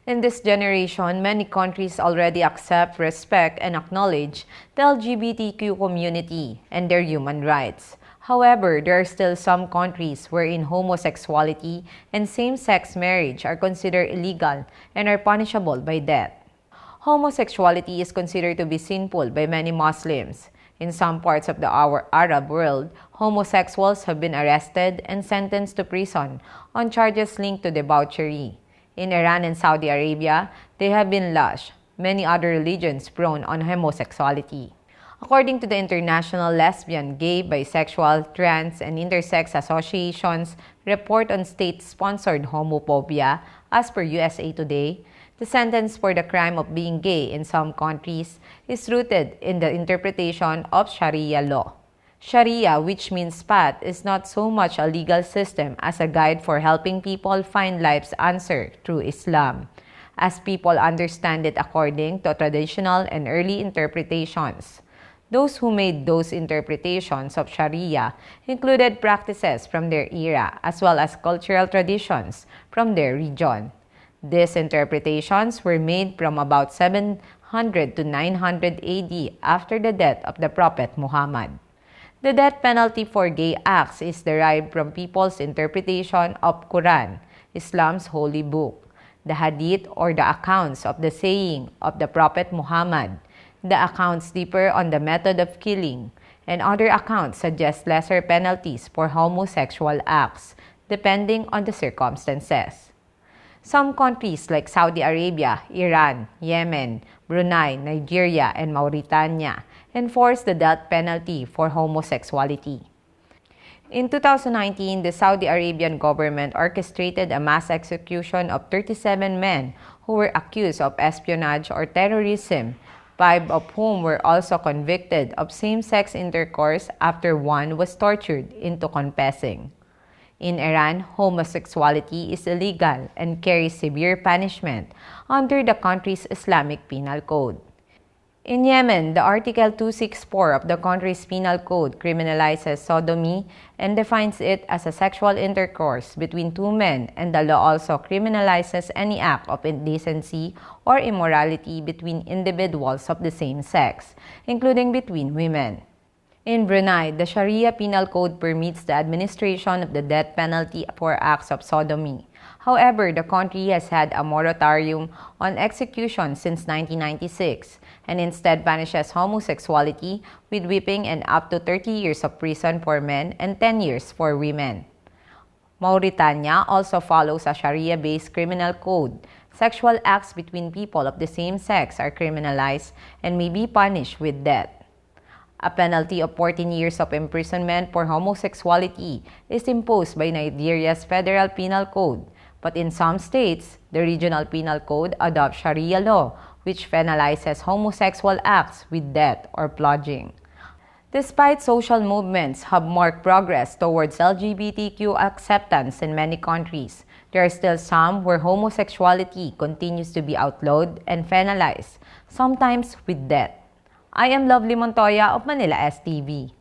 In this generation, many countries already accept, respect, and acknowledge the LGBTQ community and their human rights. However, there are still some countries wherein homosexuality and same-sex marriage are considered illegal and are punishable by death. Homosexuality is considered to be sinful by many Muslims. In some parts of the Arab world, homosexuals have been arrested and sentenced to prison on charges linked to debauchery. In Iran and Saudi Arabia, they have been lashed. Many other religions prone on homosexuality. According to the International Lesbian, Gay, Bisexual, Trans, and Intersex Association's report on state-sponsored homophobia, as per USA Today, the sentence for the crime of being gay in some countries is rooted in the interpretation of Sharia law. Sharia, which means path, is not so much a legal system as a guide for helping people find life's answer through Islam, as people understand it according to traditional and early interpretations. Those who made those interpretations of Sharia included practices from their era as well as cultural traditions from their region. These interpretations were made from about 700 to 900 AD after the death of the Prophet Muhammad. The death penalty for gay acts is derived from people's interpretation of Quran, Islam's holy book, the Hadith or the accounts of the saying of the Prophet Muhammad. The accounts differ on the method of killing, and other accounts suggest lesser penalties for homosexual acts, depending on the circumstances. Some countries like Saudi Arabia, Iran, Yemen, Brunei, Nigeria, and Mauritania enforce the death penalty for homosexuality. In 2019, the Saudi Arabian government orchestrated a mass execution of 37 men who were accused of espionage or terrorism, 5 of whom were also convicted of same-sex intercourse after one was tortured into confessing. In Iran, homosexuality is illegal and carries severe punishment under the country's Islamic Penal Code. In Yemen, the Article 264 of the country's penal code criminalizes sodomy and defines it as a sexual intercourse between two men, and the law also criminalizes any act of indecency or immorality between individuals of the same sex, including between women. In Brunei, the Sharia penal code permits the administration of the death penalty for acts of sodomy. However, the country has had a moratorium on execution since 1996 and instead punishes homosexuality with whipping and up to 30 years of prison for men and 10 years for women. Mauritania also follows a Sharia-based criminal code. Sexual acts between people of the same sex are criminalized and may be punished with death. A penalty of 14 years of imprisonment for homosexuality is imposed by Nigeria's Federal Penal Code, but in some states, the Regional Penal Code adopts Sharia law, which penalizes homosexual acts with death or flogging. Despite social movements have marked progress towards LGBTQ acceptance in many countries, there are still some where homosexuality continues to be outlawed and penalized, sometimes with death. I am Lovely Montoya of Manila STV.